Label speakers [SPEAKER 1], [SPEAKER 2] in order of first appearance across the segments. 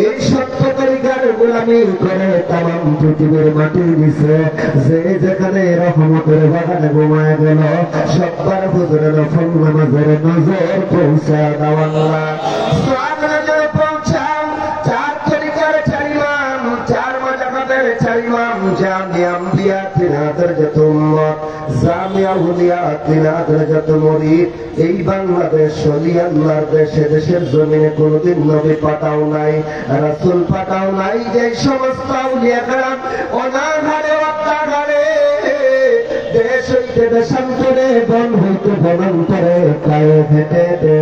[SPEAKER 1] এই সত্য তরিকার গোলামি করে তামাম পৃথিবীর মাটির নিচে যে যেখানে রহমতের বাগানে ঘুমায় গেল সবার হুজুরের নফল নামাজের নজর পৌঁছা দাও আল্লাহ। সব নজর পৌঁছাও। চার তরিকার চার ইমাম, চার মাযহাবের চার ইমাম, জামিয়া আম্বিয়া তিনাদের যত উম্মত, জামিয়া উলিয়া তিনাদের যত মুরিদ, এই বাংলাদেশ ওলি আল্লাহর দেশে দেশের জমিনে কোনদিন নবী পাঠাও নাই, রাসূল পাঠাও নাই। যে সমস্ত আউলিয়া কেরাম অনাহারে অত্যাহারে দেশ হইতে দেশান্তরে বন হইতে বনান্তরে পায়ে হেঁটে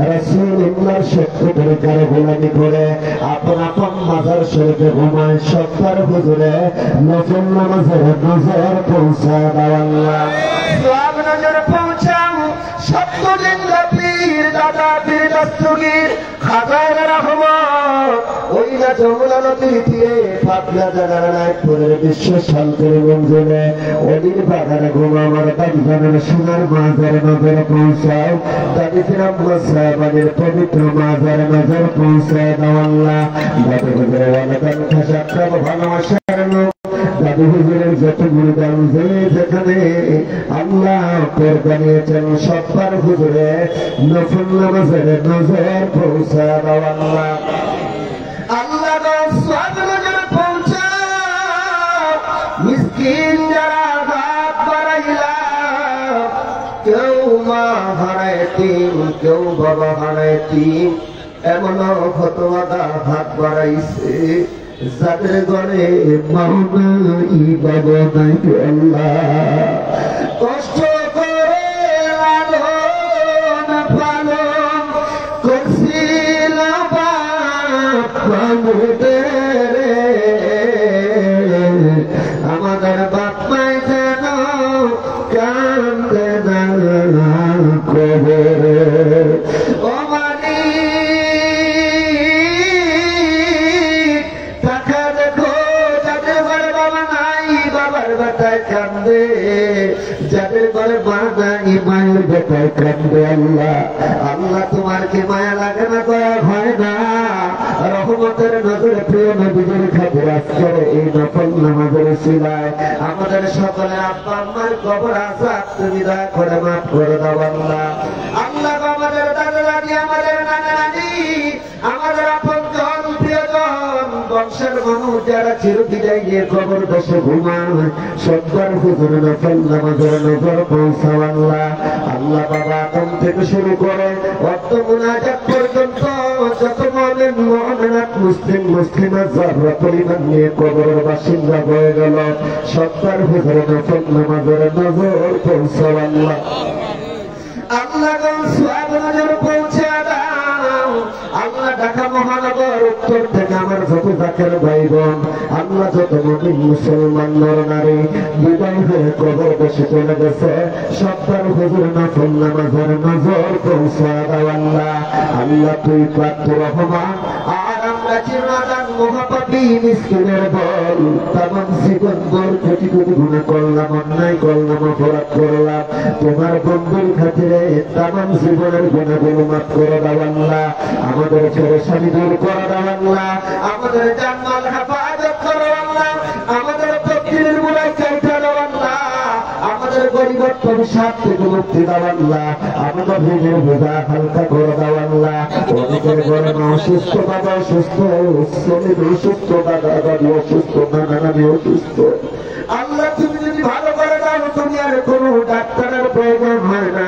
[SPEAKER 1] রাসূলুল্লাহর সত্য তরিকার গোলামি করে আপন আপন মাজার শরীফে ঘুমায় সত্তর হুজুরে নফল নামাজের নজর পৌঁছা দাও আল্লাহ। সব নজর পৌঁছাও। সত্য জিন্দা পীর দাদা পীর দস্তগীর খাজানা রহমত ওই না যমুনা নদীর তীরে পাবনা জেলার নায়কপুরের বিশ্ব শান্তির মঞ্জিলে অলির বাগানে ঘুমা আমার বাগদানের সোনার মাজার নজর পৌঁছাও। দাদি ফিরাম্মদ সাহেবানের পবিত্র মাজার নজর পৌঁছায় দাও আল্লাহ। দাদি হুজুরের অনেকান খাসাক্রাম ভালোবাসার লোক, দাদি হুজুরের যত মুরিদান যে যেখানে আল্লাহ পর্দা নিয়েছেন সবার হুজুরে নফল নামাজের নজর পৌঁছা দাও আল্লাহ। আল্লাহ সব নজর পৌঁছাও। মিসকিন যারা হাত বাড়াইলা, কেউ মা হারায় তিন, কেউ বাবা হারায় তিন, এমন ফতোয়াদা হাত বাড়াইছে যাদের ঘরে মাওনাই বাবা নাই আল্লাহ। কষ্ট করে লালন পালন করছিল বাপদের, আমাদের বাপ মাই যেন কান্দে না কবরে। ও মানি টাকা দেখো যাদের ঘরে বাবা নাই বাবার বেটায় কান্দে, যাদের ঘরে মা নাই মায়ের বেটায় কান্দে। আল্লাহ আল্লাহ তোমার কি মায়া লাগে না, দয়া হয় না? রহমতের নজরে প্রিয় নবীদের খাতিরে আজকের এই নফল নামাজের উসিলায় আমাদের সকলের আব্বা আম্মার কবর আযাব তুমি দয়া করে মাফ করে দাও আল্লাহ। আল্লাহ আমাদের দাদা দাদি, আমাদের নানা নানি, আমাদের আপনজন প্রিয়জন বংশের মানুষ যারা চিরবিদায় নিয়ে কবর দেশে ঘুমায় সবার হুজুরে নফল নামাজের নজর পৌঁছাও আল্লাহ। আল্লাহ বাবা আদম থেকে শুরু করে অর্থ মুনাজাত পর্যন্ত যত মুমিন মুমিনাত মুসলিম মুসলিমাত যারা পরিবার নিয়ে কবরের বাসিন্দা হয়ে গেল সবার হুজুরে নফল নামাজের নজর পৌঁছাও আল্লাহ। আল্লাহ সব নজর পৌঁছে দাও আল্লাহ। ঢাকা মহানগর উত্তর থেকে আমার যত জাকের ভাই বোন, আল্লাহ যত মুমিন মুসলমান নর নারী বিদায় হয়ে কবর দেশে চলে গেছে সবার হুজুরে নফল নামাজের নজর পৌঁছা দাও আল্লাহ। আল্লাহ তুই প্রাপ্ত রহমান আর আমরা চিরনাদান মহাপাপী মিসকিনের বল, তামাম জীবন ভর কোটি কোটি গুনাহ করলাম, অন্যায় করলাম, অপরাধ করলাম, তোমার বন্ধুর খাতিরে তামাম জীবনের গুনাহগুলো মাফ করে দাও আল্লাহ। আমাদের পেরেশানি দূর করে দাও আল্লাহ। আমাদের জান্নাত হেফাজত করো আল্লাহ। আমাদের তকদীরের মুলাই কাইটা দাও আল্লাহ। আমাদের গরিবত্ব অভিশাপ থেকে মুক্তি দাও আল্লাহ। আমাদের ঋণের বোঝা হালকা করে দাও আল্লাহ। অনেকের ঘরে মা অসুস্থ, বাবা অসুস্থ, শ্রমিক অসুস্থ, দাদা দাদি অসুস্থ, নানা নানি অসুস্থ, আল্লাহ তুমি যদি ভালো করে দাও তুমি আর কোনো ডাক্তারের প্রয়োজন হয় না।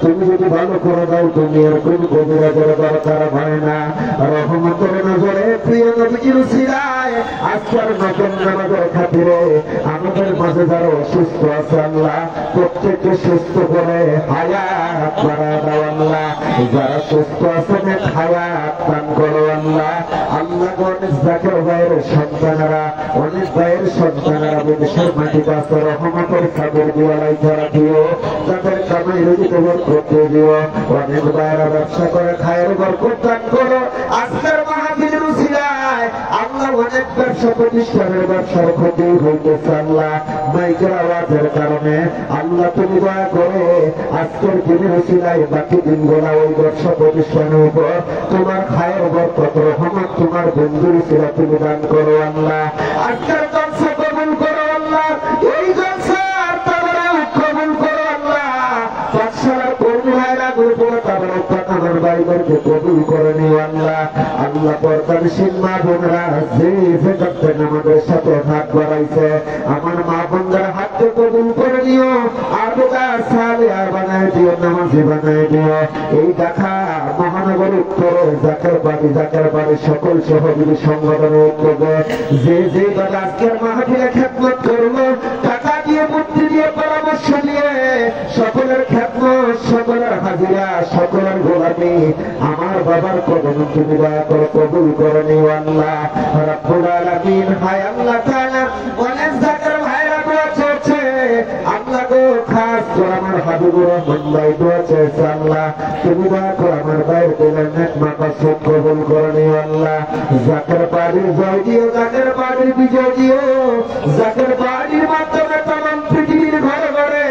[SPEAKER 1] তুমি যদি ভালো করে দাও তুমি আর কোন কবিরাজের দরকার হয় না। রহমতের নজরে প্রিয় নবীজির উসিলায় আজকের নতুন নামাজের খাতিরে আমাদের মাঝে যারা অসুস্থ আছে আল্লাহ প্রত্যেককে সুস্থ করে হায়াত বাড়া দাও আল্লাহ। যারা সুস্থ আছে হায়াত দান করো আল্লাহ। আল্লাহ অনেক জাকের ভাইয়ের সন্তানেরা, অনেক ভাইয়ের সন্তানেরা বিদেশের মাটিতে আছে রহমতের সাগর দিওয়ালাই ধরা দিও, তাদের কামাই রুজিতে বরকত দিও। অনেক ভাইয়েরা ব্যবসা করে খায়ের বরকত দান করো। আজকের মাহফিলের উসিলায় আল্লাহ অনেক ব্যবসা ব্যবসা প্রতিষ্ঠানের ব্যবসার ক্ষতি হইতেছে আল্লাহ মাইকের আওয়াজের কারণে। আল্লাহ তুমি দয়া করে আজকের দিনের উসিলায় বাকি দিনগুলা ওই ব্যবসা প্রতিষ্ঠানের উপর তোমার খায়ের বরকত রহমত তোমার বন্ধুর উসিলা তুমি দান করো আল্লাহ। আজকের জলসা কবুল করো আল্লাহ, এই জলসার তাবরাক কবুল করো আল্লাহ। পাঠশালার কর্মী ভাইরা গুরুপুরা তাবরাক আমার ভাইদেরকে কবুল করে নিও আল্লাহ। আল্লাহ পর্দানশীল মা বোনরা যে করতেন আমাদের সাথে হাত বাড়াইছে, আমার মা বোনদের হাতকে কবুল করে নিও, আবেদা সালেহা বানায় দিও, নামাজি বানায় দিও। এই দেখা মহানগর উত্তরে জাকের বাড়ি সকল সহযোগী সংগঠনের উদ্যোগে যে যে দাদা আজকের মাহফিলে খেদমত করলো, টাকা দিয়ে বুদ্ধি দিয়ে পরামর্শ দিয়ে সকলের খেদমত সকলের হাজিরা সকলের গোলামি আমার বাবার কদমে তুমি দয়া করে কবুল করে নিও আল্লাহ রাব্বুল আলামিন। হায় আল্লাহ তাআলা অনেক জায়গার ভাইরা দোয়া করছে আল্লাহ গো, খাস করে আমার হাবিবুর রহমান ভাই দোয়া চেয়েছে আল্লাহ তুমি দয়া করে আমার ভাইয়ের দিলের নেক মাকসাদ কবুল করে নিও আল্লাহ। জাকের বাড়ির জয় দিও, জাকের বাড়ির বিজয় দিও, জাকের বাড়ির মাধ্যমে তমাম পৃথিবীর ঘরে ঘরে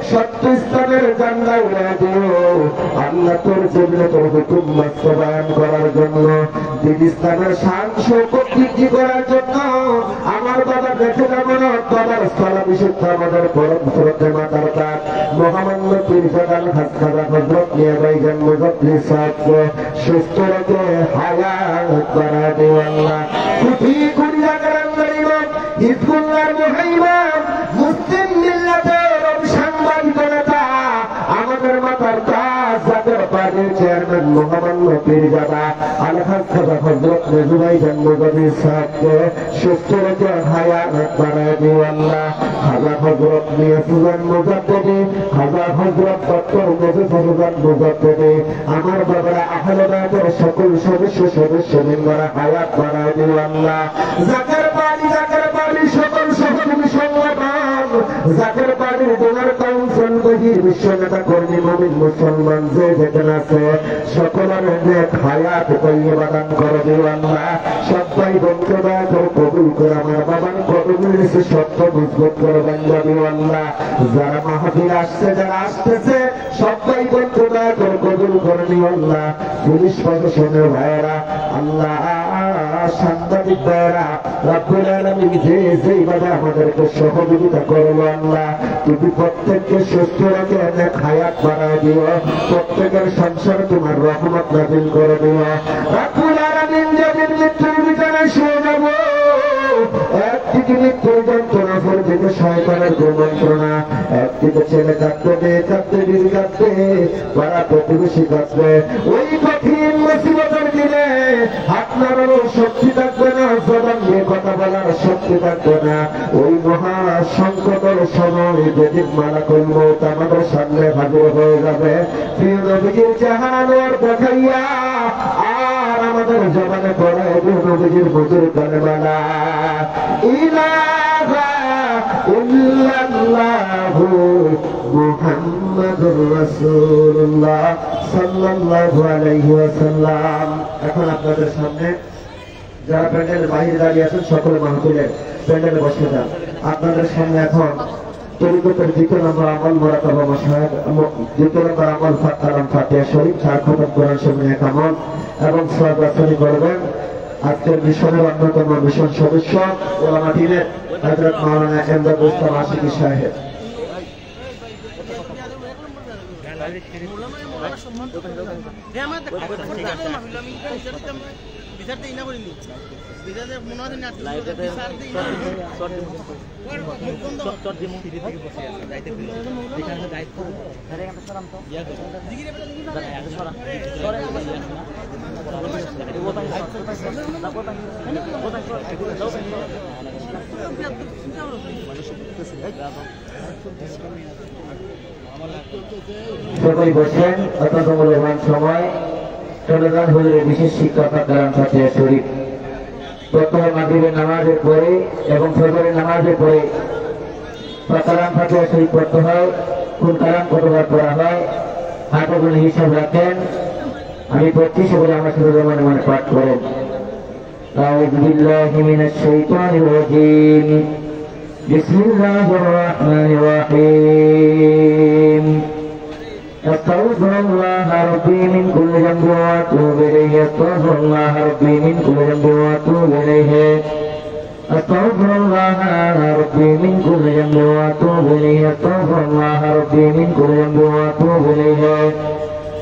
[SPEAKER 1] সত্য ইসলামের জান্ডা উড়ে দিও আল্লাহ। তোর জন্য তোর হুকুম বাস্তবায়ন করার জন্য, দিন ইসলামের শান শৌকত বৃদ্ধি করার জন্য আমার বাবা দেখে যেমন বাবার স্থলা বিশুদ্ধ আমাদের পরম শ্রদ্ধে মাতার কাজ মহামান্য পীরজাদান খাজা হযরত মিয়া ভাইজান মুজাদ্দিদ সাহেবকে সুস্থ রেখে হায়াত বাড়া দিও আল্লাহ। কোটি কোটি জায়গার ইমাম হিজবুল্লাহর মুহাইমান মুসলিম মিল্লাতের সাংবাদিক নেতা আমাদের মাতার কাজ জাকের বাড়ির চেয়ারম্যান মহামান্য পীরজাদা আলহাজ খাজা হযরত মেজু ভাইজান মুজাদ্দিদ সাহেবকে সুস্থ রেখে হায়াত বাড়া দিও আল্লাহ। খাজা হযরত মিয়া সুজান মুজাদ্দিদি, খাজা হযরত ডক্টর মেজু সুজান মুজাদ্দিদি আমার বাবারা আহলে বায়তের সকল সদস্যবৃন্দরা হায়াত বাড়া দিও আল্লাহ। জাকের বাড়ি সকল সহযোগী সংগঠন, জাকের বাড়ির ডোনার কাউন্সিল বহির বিশ্ব নেতা কর্মী মুমিন মুসলমান যে যেখানে আছে সকলের নেক হায়াত তৈয়বা দান করে দিও আল্লাহ। সবাই বন্ধু দয়া করে কবুল করে আমার বাবার কদমের নিচে সত্য মজবুত করে বান্দা দিও আল্লাহ। যারা মাহফিল আসছে যারা আসতেছে সবাই বন্ধু দয়া করে কবুল করে দিও আল্লাহ। পুলিশ প্রশাসনের ভাইয়েরা আল্লাহ, সাংবাদিক ভাইয়েরা রাব্বুল আলামিন যে যেইভাবে আমাদেরকে সহযোগিতা করলো আল্লাহ তুমি প্রত্যেককে সুস্থ রেখে অনেক হায়াত বাড়ায় দিও, প্রত্যেকের সংসারে তোমার রহমত নাযিল করে দিও রাব্বুল আলামিন। যেদিন মৃত্যুর বিছানায় শুয়ে যাব একদিকে মৃত্যুর যন্ত্রণা, পরদিকে শয়তানের কুমন্ত্রণা, একদিকে ছেলে কাঁদবে মেয়ে কাঁদবে বিবি কাঁদবে পাড়া প্রতিবেশী কাঁদবে, ওই কঠিন মুসিবতের দিনে হাত নাড়ানোর শক্তি থাকবে না, জবান দিয়ে কথা বলার শক্তি থাকবে না, ওই মহা সংকটের সময় যেদিন মালাকুল মউত আমাদের সামনে হাজির হয়ে যাবে প্রিয় নবীজির চেহারা দেখাইয়া আর আমাদের জবানে পড়ে নবীজির মধুর কালেমা লা ইলাহা ইল্লাল্লাহু মুহাম্মাদুর রাসূলুল্লাহ সাল্লাল্লাহু আলাইহি ওয়াসাল্লাম। এখন আপনাদের সামনে যারা প্যান্ডেলের বাহিরে দাঁড়িয়ে আছেন সকলে মাহফিলের প্যান্ডেলে বসে যান। আপনাদের সামনে এখন তরিকতের দ্বিতীয় নম্বর আমল মোরাকাবা মাশহাদ, দ্বিতীয় নম্বর আমল কালাম ফাতিহা শরীফ, 4 খতম কোরআন শরীফ এক আমল এবং সওয়াব রাসূলি করবেন আজকের মিশনের অন্যতম মিশন সদস্য ওলামা দ্বীনের হযরত মাওলানা এমদাদুল ইসলাম আশিকি সাহেব। সবাই বসেন, অত্যন্ত মূল্যবান সময় চলমান হুজুরের বিশেষ শিক্ষা কালাম ফাতিহা শরীফ প্রথম মাগরিবের নামাজের পরে এবং ফজরের নামাজের পরে কালাম ফাতিহা শরীফ পড়তে হয়। কোন কালাম কতবার পড়া হয় হাতগুলো হিসাব রাখেন, আমি পড়ছি সেগুলো আমার সাথে মনে মনে পাঠ করেন।
[SPEAKER 2] أعوذ بالله من الشيطان الرجيم بسم الله الرحمن الرحيم أستغفر الله ربي من كل ذنب وأتوب إليه أستغفر الله ربي من كل ذنب وأتوب إليه أستغفر الله ربي من كل ذنب وأتوب إليه أستغفر الله ربي من كل ذنب وأتوب إليه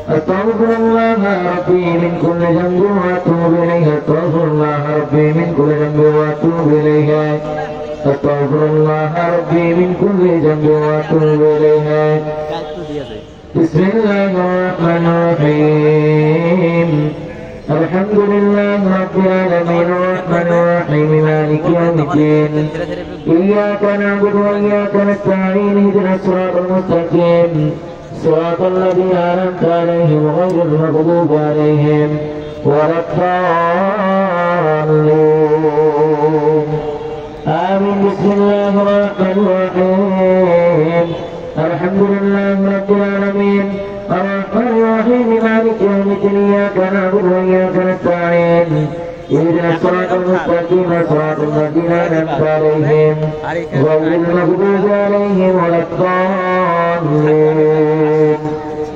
[SPEAKER 2] أستغفر الله ربي من كل ذنب وأتوب إليه أستغفر الله ربي من كل ذنب وأتوب إليه أستغفر الله ربي من كل ذنب وأتوب إليه بسم الله الرحمن الرحيم الحمد لله رب العالمين الرحمن الرحيم مالك يوم الدين إياك نعبد وإياك نستعين اهدنا الصراط المستقيم صراط الذين أنعمت عليهم غير المغضوب عليهم ولا الضالين آمين بسم الله الرحمن الرحيم الحمد لله رب العالمين الرحمن الرحيم مالك يوم الدين إياك نعبد وإياك نستعين اهدنا الصراط المستقيم صراط الذين أنعمت عليهم غير المغضوب عليهم ولا الضالين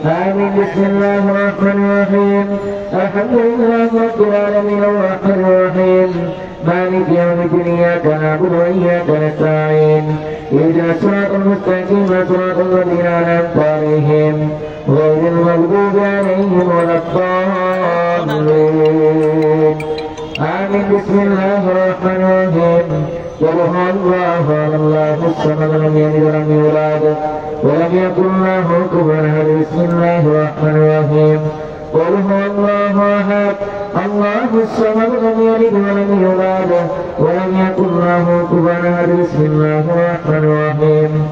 [SPEAKER 2] آمين بسم الله الرحمن الرحيم الحمد لله رب العالمين الرحمن الرحيم مالك يوم الدين إياك نعبد وإياك نستعين اهدنا الصراط المستقيم صراط الذين أنعمت عليهم غير المغضوب عليهم ولا الضالين آمين بسم الله الرحمن الرحيم قل هو الله الله الصمد لم يلد ولم يولد ولم يكن له كفوا أحد بسم الله الرحمن الرحيم قل هو الله أحد الله الصمد لم يلد ولم يولد ولم يكن له كفوا أحد بسم الله الرحمن الرحيم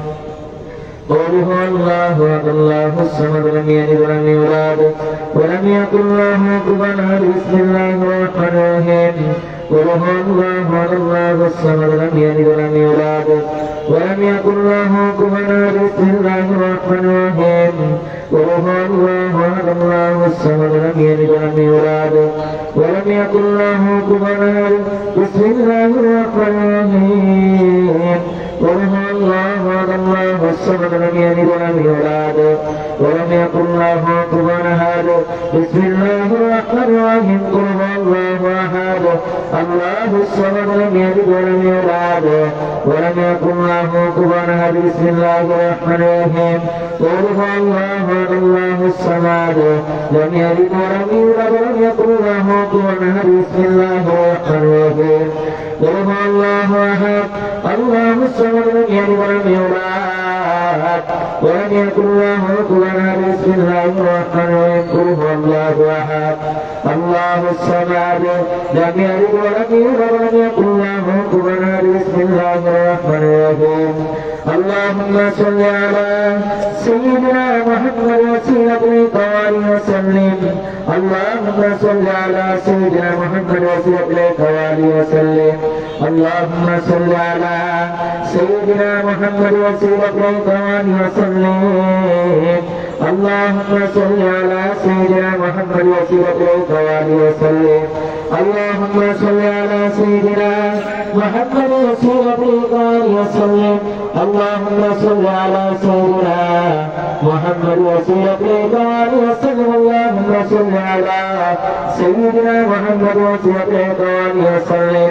[SPEAKER 2] قل هو الله أحد الله الصمد لم يلد ولم يولد ولم يكن له كفوا أحد بسم الله الرحمن الرحيم قل هو الله أحد الله الصمد لم يلد ولم يولد ولم يكن له كفوا أحد بسم الله الرحمن الرحيم قل هو الله أحد الله الصمد لم يلد ولم يولد ولم يكن له كفوا أحد بسم الله الرحمن الرحيم قل هو الله أحد الله الصمد لم يلد ولم يولد ولم يكن له كفوا أحد بسم الله الرحمن الرحيم قل هو الله أحد الله الصمد لم يلد ولم يولد ولم يكن له كفوا أحد بسم الله الرحمن الرحيم قل هو الله أحد الله الصمد لم يلد ولم يولد ولم يكن له كفوا أحد بسم الله الرحمن الرحيم قل هو الله أحد الله الصمد لم يلد ولم يولد ولم يكن له كفوا أحد بسم الله الرحمن الرحيم قل هو الله أحد الله الصمد لم يلد ولم يولد ولم يكن له كفوا أحد بسم الله الرحمن الرحيم اللهم صل على سيدنا محمد وسيلة القوارئ وسلم اللهم صل على سيدنا محمد وسيلة القوارئ وسلم اللهم صل على سيدنا محمد وسيلة القوارئ وسلم اللهم صل على سيدنا محمد وسيلة القوارئ وسلم اللهم صل على سيدنا محمد وسيلة القوارئ وسلم اللهم صل على سيدنا محمد وسيلة القوارئ وسلم اللهم صل على سيدنا محمد وسيلة القوارئ وسلم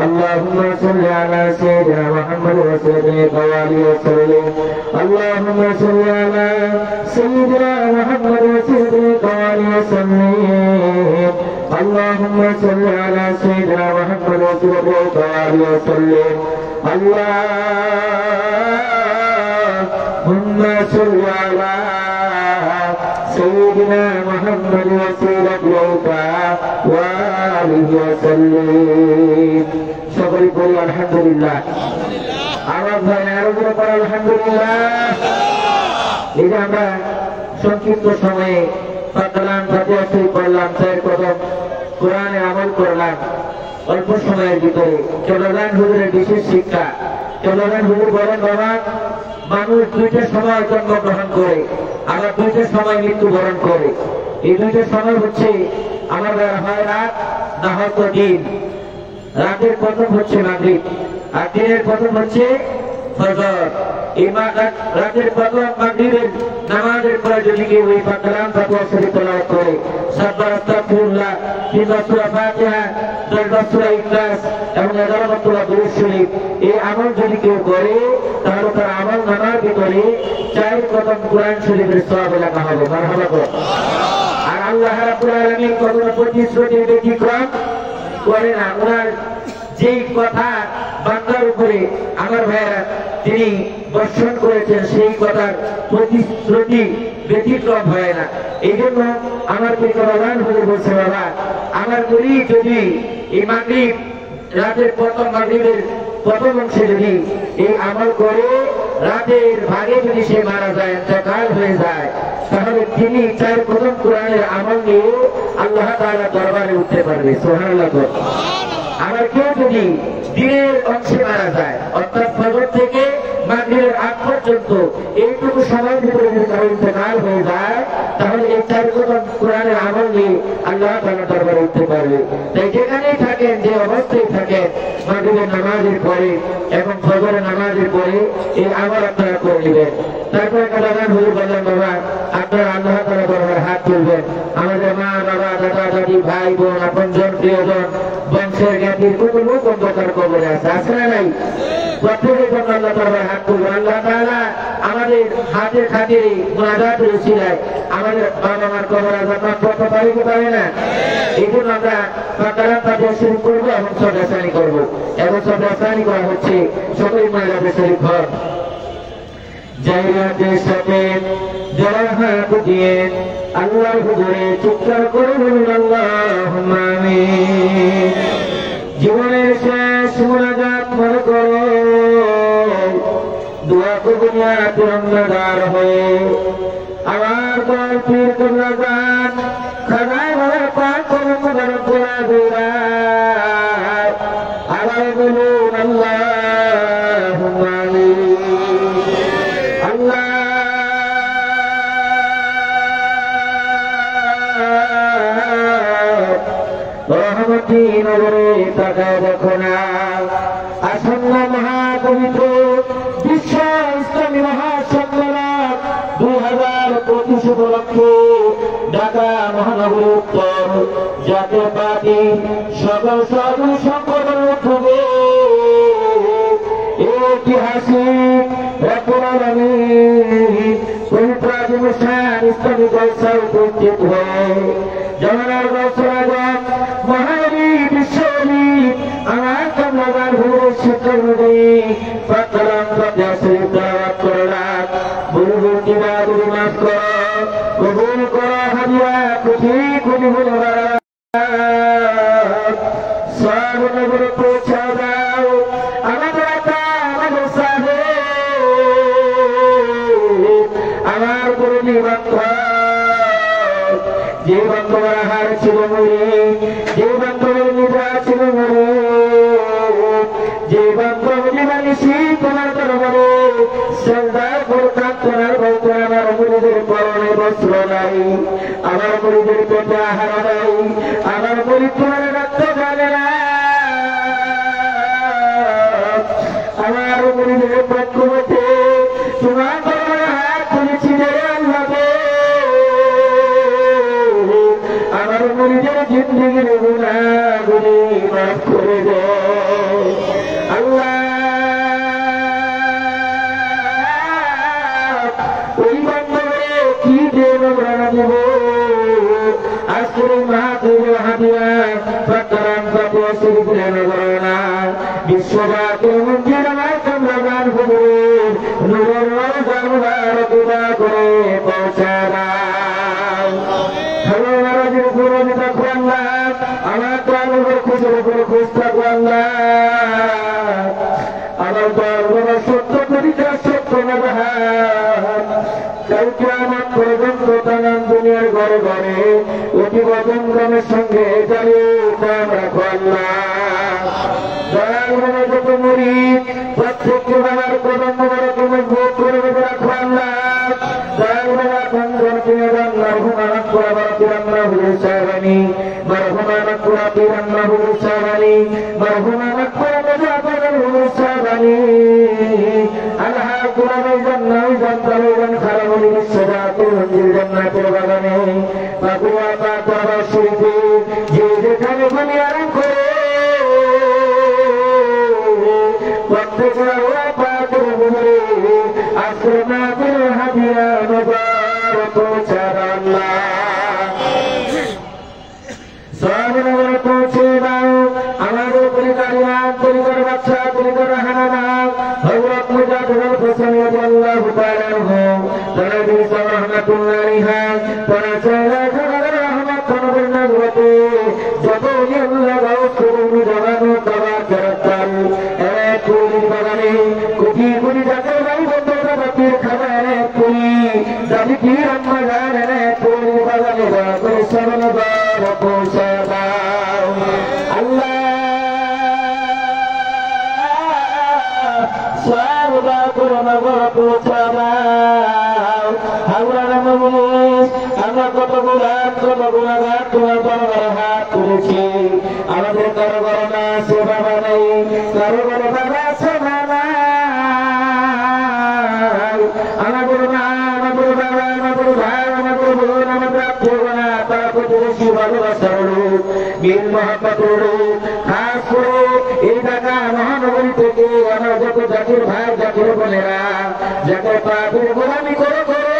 [SPEAKER 2] اللهم صل على سيدنا محمد وسيلة القوارئ وسلم اللهم صل على سيدنا محمد وسيلة القوارئ وسلم اللهم صل على سيدنا محمد وسيلة القوارئ وسلم اللهم صل على سيدنا محمد وسيلة القوارئ وسلم সকলে বলি আলহামদুলিল্লাহ আমার ভাইয়ের উপর আলহামদুলিল্লাহ এই যে আমরা সংক্ষিপ্ত সময়ে কালাম ফাতিহা শরীফ পড়লাম চার কদম কোরআনে আমল করলাম অল্প সময়ের ভিতরে চলগান হুজুরের বিশেষ শিক্ষা চলগান হুজুর বলেন বাবা মানুষ দুইটা সময় জন্মগ্রহণ করে আবার দুইটা সময় মৃত্যুবরণ করে এই দুইটা সময় হচ্ছে আমার হয় রাত না হয়তো দিন রাতের প্রথম হচ্ছে মাগরিব, আর দিনের প্রথম হচ্ছে ফজর। এই রাতের প্রথম মাগরিবের নামাজের পরে যদি কেউ ওই কালাম ফাতিহা শরীফ তেলাওয়াত করে, সাব্বাহ আস্তাগফিরুল্লাহ, 3 সূরা ফাতিহা, 10 সূরা ইখলাস এবং 11 মারতবা দুরূদ শরীফ, এই আমল যদি কেউ করে তাহলে তার আমল নামার ভিতরে 4 কদম কোরআন শরীফের সওয়াব লেখা হবে। মারহাবা করো। আর আল্লাহ রাব্বুল আলামিন কখনো প্রতিশ্রুতির ব্যতিক্রম করে না। ওনার যেই কথা বান্দার উপরে আমার ভাইয়েরা তিনি বর্ষণ করেছেন সেই কথার প্রতিশ্রুতি ব্যতিক্রম হয় না। এই জন্য আমার প্রধান হুজুর বলছে, বাবা আমার গুলি যদি এই মাগরিব রাতের প্রথম মাগরিবের প্রথম অংশে যদি এই আমল করে রাতের ভাগে যদি সে মারা যায়, ইন্তেকাল হয়ে যায়, তাহলে তিনি 4 কদম কোরআনের আমল নিয়ে আল্লাহ তাআলা দরবারে উঠতে পারবে। সুবহানাল্লাহ। আবার কেউ যদি দিনের অংশে মারা যায়, অর্থাৎ ফজর থেকে মাগরিবের আগ পর্যন্ত এইটুকু সময়ের ভিতরে যদি কারো ইন্তেকাল হয়ে যায়, তাহলে এই 4 কদম কোরআনের আমল নিয়ে আল্লাহ তাআলা দরবারে উঠতে পারবে। তাই যেখানেই থাকেন, যে অবস্থায় থাকেন, মাগরিবের নামাজের পরে এবং ফজরের নামাজের পরে এই আমল আপনারা করে নেবেন। তারপরে কাদাগান হুজুর বললেন, বাবা আপনারা আল্লাহ তাআলার দরবারে হাত তুলবেন। আমাদের মা বাবা দাদা দাদি ভাই বোন আপনজন প্রিয়জন বংশের জ্ঞাতির কত লোক অন্ধকার কবরে আছে, আছে না নাই? প্রত্যেকের জন্য আল্লাহ তাআলার হাত তুলবেন। আল্লাহ তাআলা আমাদের হাতের খাতিরে মুনাজাতের উসিলায় আমাদের বাবা মার কবর আযাব মাফ করতে পারে কি পারে না? এই জন্য আমরা কালাম ফাতিহা শরীফ করবো এবং সদস্যানি করবো। এবং সদস্যানি করা হচ্ছে সকল মহিলাদের শরীফ ঘর জায়গাদের সাথে যারা হাত দিয়ে আল্লাহর হুজুরে চিৎকার করে বলুন আল্লাহুম্মা আমিন। জীবনের শেষ মুনাজাত মনে করো, দোয়া কবুলিয়া তিরঙ্গাদার হয়ে আমার দল পীর কবুলাজান খানায় ভরে পাক করুন রব্বুল আযীম। আবার বলুন আল্লাহুম্মা আমিন। আল্লাহ রহমতি নগরে তাকায় দেখো না, আসন্ন মহাপবিত্র বিশ্ব ইসলামী মহাসম্মেলন 2025 উপলক্ষে ঢাকা মহানগরী উত্তর জাতীয় পার্টি সকল সংগঠন উঠবে ঐতিহাসিক রব্বুল আলামিন পবিত্র অনুষ্ঠান ইসলামী জলসায় উপস্থিত হয়ে জমানার গৌসুল আজম মহানবী বিশ্বনবী আমার কামলাদার হুজুর শিক্ষক নবী কালাম ফাতিহা শরীফ তেলাওয়াত করলাম। বুলবুল দিবাদুল মাফ করো, কবুল করো হাদিয়া খুশি খুশি হল সব নগর পৌঁছা দাও আমাদের আতা আমাদের সাহেব আমার গুরুনি বান্ধব যে বান্ধবের আহার ছিল মরে, যে বান্ধবের নিদ্রা ছিল মরে, যে বান্ধব জীবনী তোমার দরবারে সেজদায় করতাম তোমার বলতে আমার মুরিদের পরনে বস্ত্র নাই, আমার মুরিদের পেটে আহার নাই, আমার মুরিদ তোমার রাখতে জানে না, আমার মুরিদের পক্ষ হতে তোমার দরবারে হাত তুলেছি রে আল্লাহ। আমার মুরিদের জিন্দেগির গুনাহগুলি মাফ করে দে আল্লাহ। ওই বান্ধবে কি দেব প্রাণা দেব আজকের মাহফিল হাদিয়া কালাম ফাতিহা শরীফ নগরনা বিশ্বজাতির মঞ্জিল আমার কামরাগান হুজুর নূরের রওজা মুবারক উদা করে পৌঁছা দাও। হ্যালো নারাজির উপরে থাকো আল্লাহ, আমার প্রাণের খুশির উপরে খুশ থাকো আল্লাহ। আমার দরবার সত্য পরিচা সত্য ব্যবহার কালকে আমার পর্যন্ত তামাম দুনিয়ার ঘরে ঘরে অতি বদনগ্রামের সঙ্গে জ্বালিয়ে রাখো আল্লাহ। দয়াল মনে যত মুরিদ প্রত্যেককে বাবার কদম মোবারক মজবুত করে রাখো আল্লাহ। দয়াল বাবা বন্ধন কিনে দেন মারহুমানা কুরাবা কিরান্না হুজুর সাহেবানি, মারহুমানা কুরা কিরান্না হুজুর সাহেবানি مرحوما مغفرة جعفر المصابني أنها قرآن الجنة وجنة وجن خرم للسجاة وانزل جنة البغني فقوى فاتر الشريفي جيد كان بنيارا وقتك وفاتر بمري أسرنا بالهدية مبارك شر الله سوامنا ورقوچه باو আমাদের পরিকারিয়ান পরিকার বাচ্চা পরিকার হানানা হযরত মুজাহিদ হোসেন রাদিয়াল্লাহু তাআলা আনহু তানাবী সাল্লাল্লাহু আলাইহি তারা চাইলা খাবার রহমত করবেন না গতে যত আল্লাহ রাসূল জানানো কবার করতাম এক কুলি বাগানে কোটি কোটি জাতের ভাই বন্ধুরা বাতির খাবার কুলি দাবি কি আম্মা জানে কুলি বাগানে করে সরনবার পৌঁছা দাও আল্লাহ সারবা করোনা বড় পৌঁছা দাও আমরা নামবুলিশ আমরা কত গুণাগার তোমার বড় হাত তুলেছি আমাদের কারো বড় না সে বাবা নেই কারো বড় বাবা শোনা নাই আমাদের মা আমাদের বাবা আমাদের ভাই আমাদের বোন আমাদের আত্মীয়গণা তারা প্রতিবেশী ভালোবাসার লোক মিল মহাব্বতের লোক খাস করে এই ঢাকা মহানগরী থেকে আমার যত জাতির ভাই জাতির বোনেরা যাকে পাপের গোলামি করে করে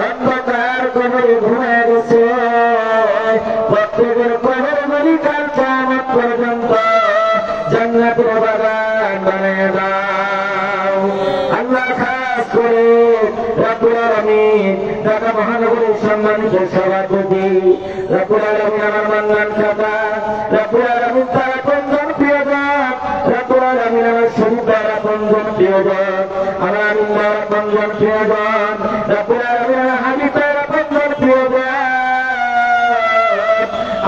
[SPEAKER 2] অন্ধকার কবরে ঘুমায় গেছে প্রত্যেকের কবর মালিকার কিয়ামত পর্যন্ত জান্নাতের বাগান বানিয়ে দাও আল্লাহ খাস করে রব্বুল আলামিন ঢাকা মহানগরীর সম্মানিত সভাপতি রব্বুল আলামিন আমার মান্নান খাতা রব্বুল আলামিন তারা কোনজন প্রিয়জন রব্বুল আলামিন আমার শরীফ দ্বারা কোনজন প্রিয়জন আমার আমিন দ্বারা কোনজন প্রিয়জন রব্বুল আলামিন আমার হাবিব দ্বারা কোনজন প্রিয়জন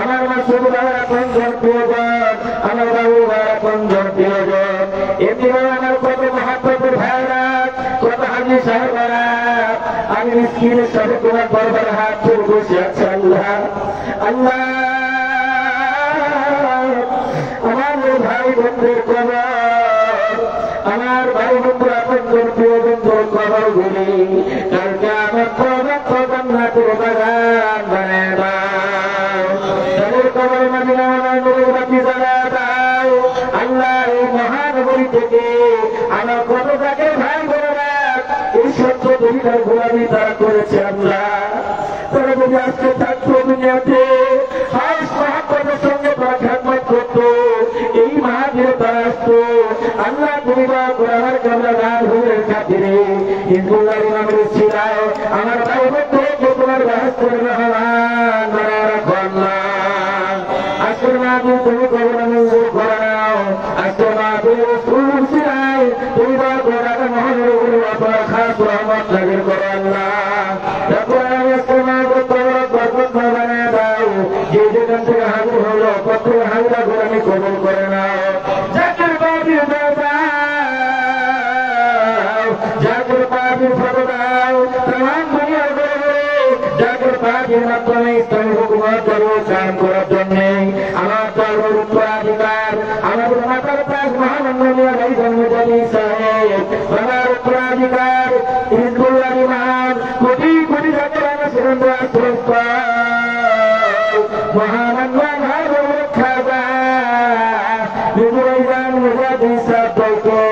[SPEAKER 2] আমার মাসুদ দ্বারা কোনজন প্রিয়জন আমার বাবু দ্বারা কোনজন প্রিয়জন এমনি আমার কত মহাপ্রভুর ভাইরা কত হাজি সাহেবরা আমি মিসকিনের সাথে তোমার দরবারে হাত তুলে বসে আছি আল্লাহ আল্লাহ আমার ভাই বন্ধুর কবর আমার ভাই বন্ধুর আপনজন প্রিয় বন্ধুর কবর গুলি কালকে আমার কবর জান্নাতের বাগান বানিয়ে দাও তাদের কবর মদিনা নূরের বাতি জ্বালিয়ে দাও আল্লাহ এই মহানগরী থেকে আমার কত জায়গায় ভাই বোনেরা এই সত্য দুনিয়ার গোলামি তারা করেছে আল্লাহ তারা যদি আজকে থাকতো দুনিয়াতে হাস মহাপ্রভুর সঙ্গে তারা খেদমত করতো এই মাহাবীর তারা আসতো আল্লাহ তুমি বা আমার কামরা গান হুমের খাতিরে হিন্দুল্লাহ ইমামের ছিলায় আমার ভাই বন্ধুকে তোমার বাহাস করে রহমান বানায় রাখো আল্লাহ আজকের মাহফিল তুমি কবর মঞ্জুর করে নাও আজকের মাহফিল রসুল ছিলায় তুমি বা ঢাকা মহানগরীর আপনার খাস রহমত নাযিল করো আল্লাহ রব্বুল আলামিন আজকের মাহফিল কবর বরকত বানায় দাও যে যেখান থেকে হাজির হলো প্রত্যেক হাজিরা গোলামি কবুল করে নাও জাকির বাবির জাকির বাবির ফটো দাও তামাম দুনিয়ার গড়ে জাকির বাবির মাধ্যমে ইসলামী হুকুমত কায়েম করার জন্য আমার দলের উত্তরাধিকার আমাদের মাতার পাশ মহানন্দনীয় ভাই জন্মজাতি সাহেব আমার উত্তরাধিকার হিন্দুল্লাহ ইমাম কোটি কোটি জাতির আমার সুরেন্দ্র আশ্রস্ত মহানন্দ ভাই খাজা বিজয়জান মুজাদি সাহেবকে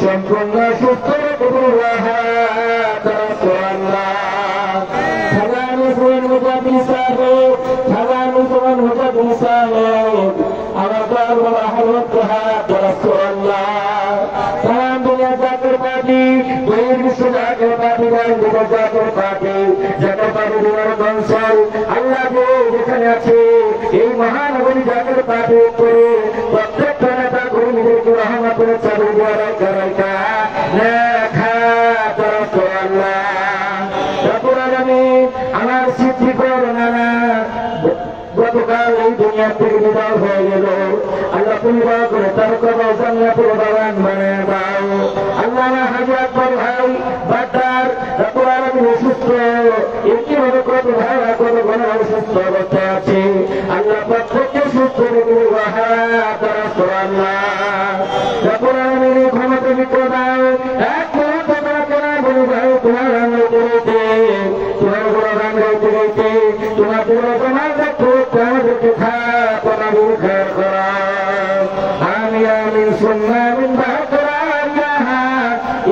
[SPEAKER 2] সম্পূর্ণ সুস্থ আমার দরবার আহমদ হাত রাসূলুল্লাহ তাম দুনিয়া জাতির পার্টি বহির বিশ্ব জাতির পার্টি জাতির পার্টি জাতির পার্টি দুনিয়ার কনসল আল্লাহ যে যেখানে আছে এই মহানগরী জাতির পার্টি করে প্রত্যেকটা নেতা কর্মীদেরকে রহমতের চাদর দিয়ে রাখা লেখা রাসূলুল্লাহ রব্বুল আলামিন আমার সিদ্ধি করো না গতকাল এই দুনিয়া থেকে বিদায় হয়ে গেল আল্লাহ তুমি দয়া করে তার কবর জান্নাতের বাগান বানিয়ে দাও আল্লাহ হাজী আকবর ভাই বাড্ডার রব্বুল আলামিন অসুস্থ একইভাবে কত ভাইরা কত বোনেরা অসুস্থ অবস্থায় আছে আল্লাহ প্রত্যেককে নবীর খেয়াল করা আমি আমিন সুন্নাহ মিন বাকরা ইলাহা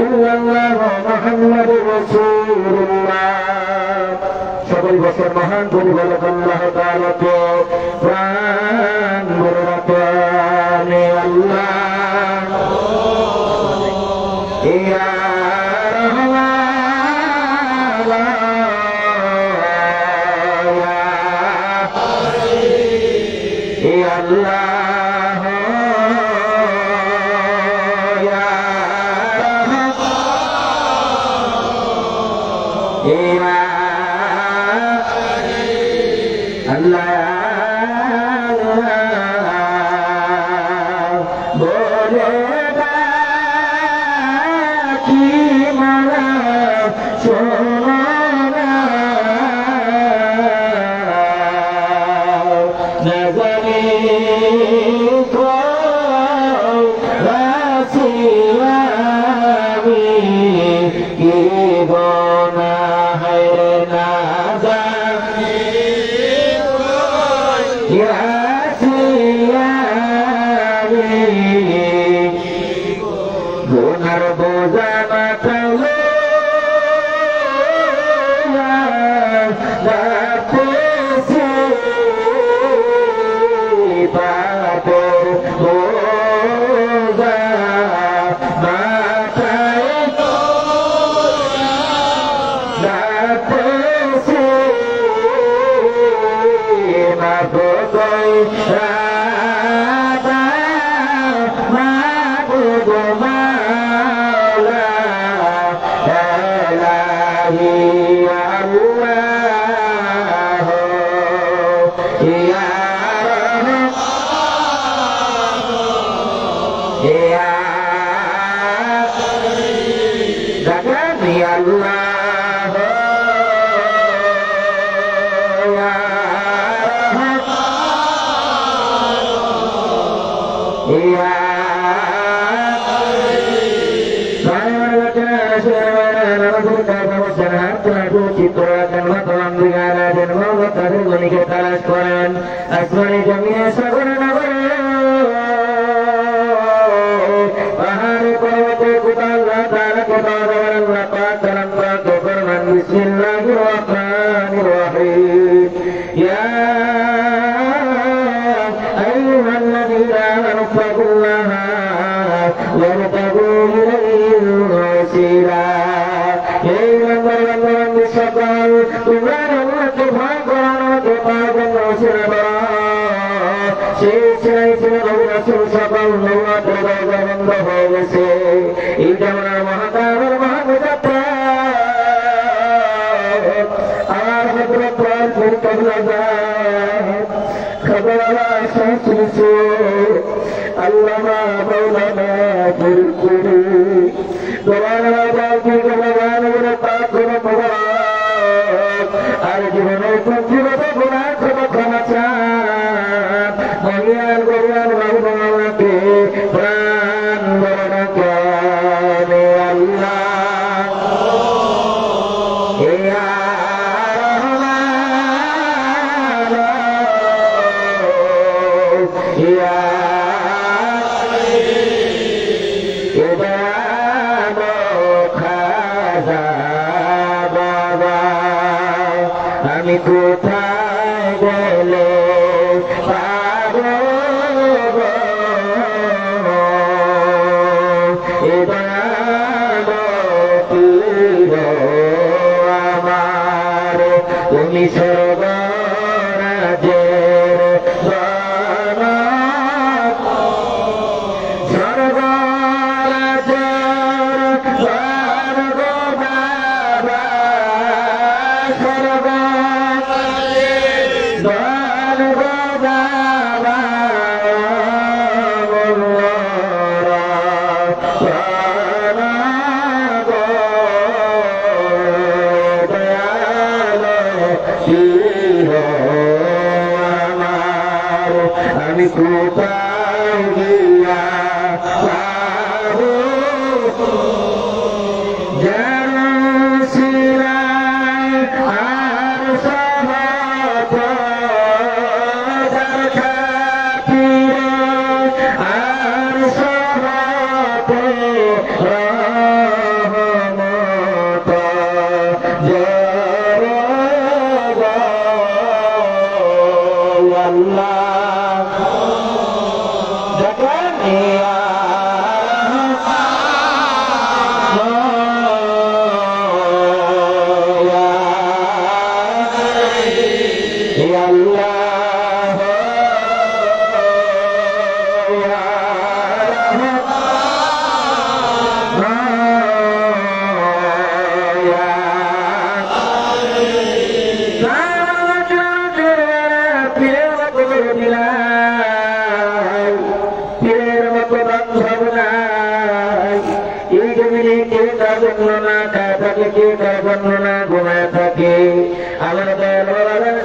[SPEAKER 2] ইল্লাল্লাহ মুহাম্মাদুর রাসূলুল্লাহ সকল বছর মহান প্রতিপালক আল্লাহ তাআলাকে প্রাণ ভরে রাখেন আল্লাহ ইয়া তালাশ করেন আসমানে জমিনে সাগর নগরে পাহাড়ে পর্বতে কোথাও তারা কোথাও আল্লাহ পাক কালাম পাক ফরমান বিসমিল্লাহির রহমানির রহিম ইয়া আইয়ুহাল্লাযীনা আমানু তাকুল্লাহা ওয়াবতাগু ইলাইহিল ওয়াসিলা এই নম্বর সকল তোমরা আল্লাহকে ভয় করো পাবেন রসুলের সেই রসুল সকল বন্ধ হয়ে গেছে এই যেমন মহাকাবের মহাযাত্রা আর খবর আল্লামা মৌলানা ফুরকুরি আর জীবনের জীবনে গুণা ক্ষমা চান মহিয়াল গরিয়াল বাবুকে প্রাণ বরণ করে আল্লাহ আমি কোথায় গেলে পাবো আমার তুমি সর্বরাজের আমি কোথায় গিয়া পাবো জানসিরায় আর সহত দরকার দেখেন ঘুমায় থাকে আমার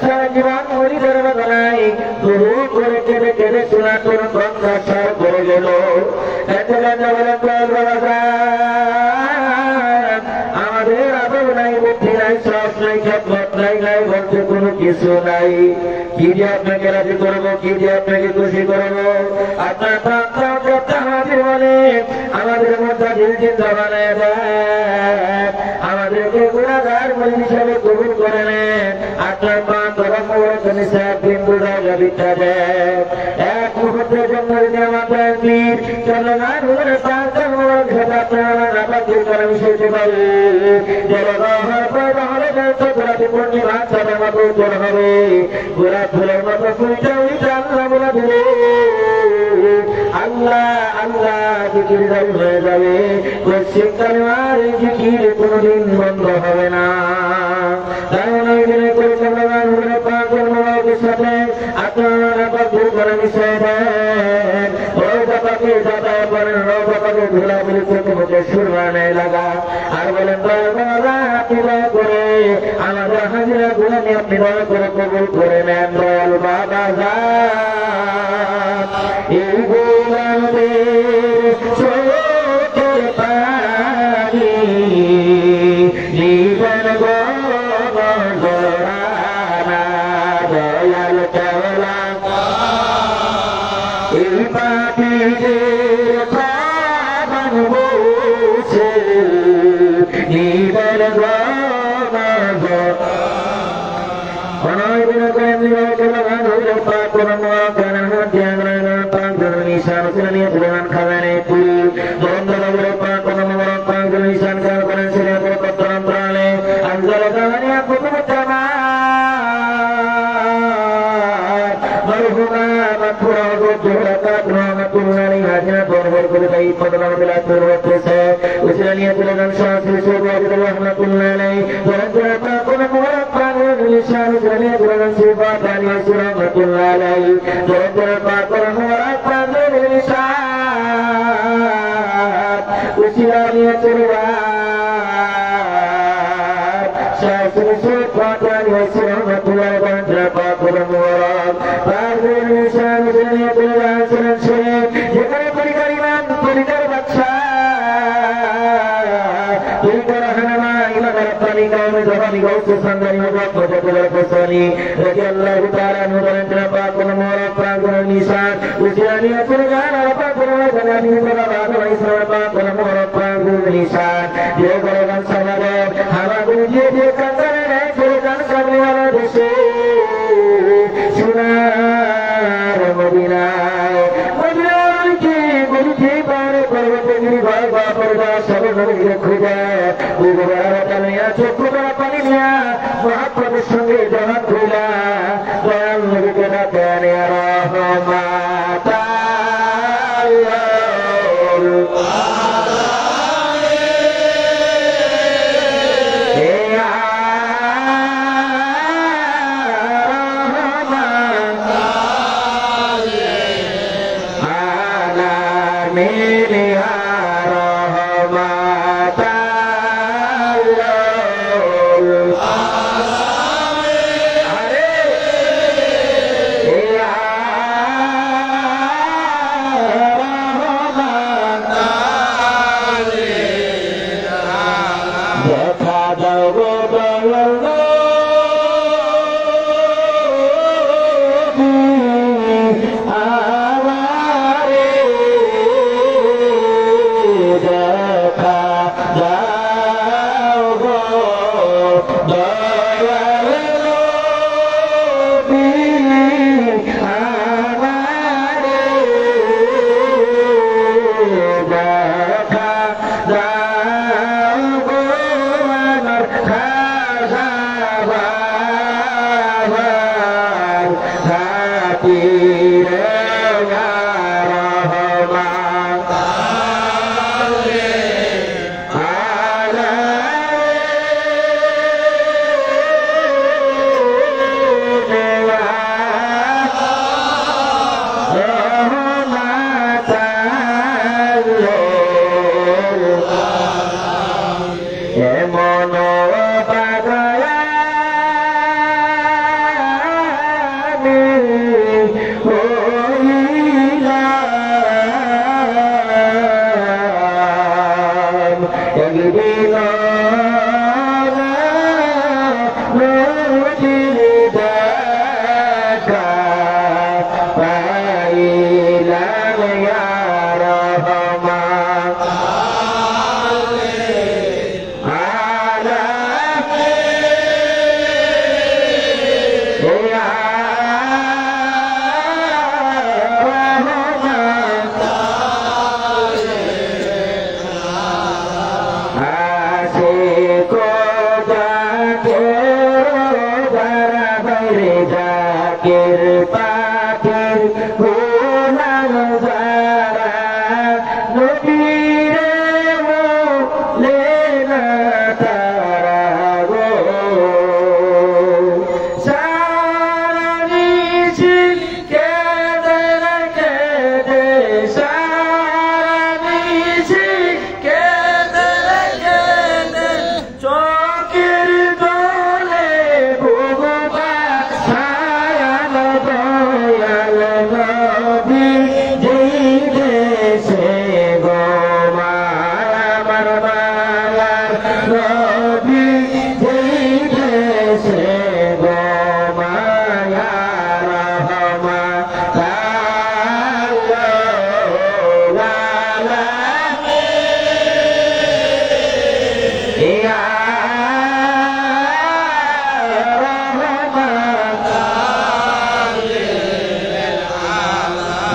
[SPEAKER 2] সারা জীবন হরিদের বদলাই বহু করে কেঁদে কেঁদে শোনা তোর কণ্ঠাসার করে গেল আমাদের আদর নাই বুদ্ধি নাই শ্বাস নাই খেদমত নাই নাই বলতে কোনো কিছু নাই কি যে আপনাকে রাজি করবো কি যে আপনাকে খুশি করবো আপনার হাজির বলে আমাদের মধ্যে দিন চিন্তা বানায় দেয় আমাদেরকে গুণাগার বলে হিসাবে কবুল করে নেন আপনার মা তরফ বিন্দু ভিক্ষা দেয় এক মুহূর্তের জন্য যদি আমাদের বীর চন্দ্রনাথ আপনারা মিশিয়ে পারে পূর্ণিমা চাঁদের মতো উজ্জ্বল হবে গোলাপ ফুলের মতো ফুলটা বলে দিলে আল্লাহ আল্লাহ জিকির হয়ে যাবে পশ্চিম কালেমার এই জিকির কোনদিন বন্ধ হবে না তাই অনেক দিনে করে সাথে আপনারা দূর করে মিশিয়ে দেন রোজাপাকে যাতায়াত করেন রোজাপাকে ধুলা বলে চোখে মুখে সুরমানে লাগা আর বলেন আপনি দয়া করে আমাদের হাজিরা গুলামি আপনি দয়া করে কবুল করে নেন দয়াল বাবা এই গোলামের চোখের পানি জীবন গড়ানা দয়াল কেওলা এই পাখিদের খাবার বসে জীবন সঙ্গে জবাব খুলা দয়াল নবীকে ডাকেন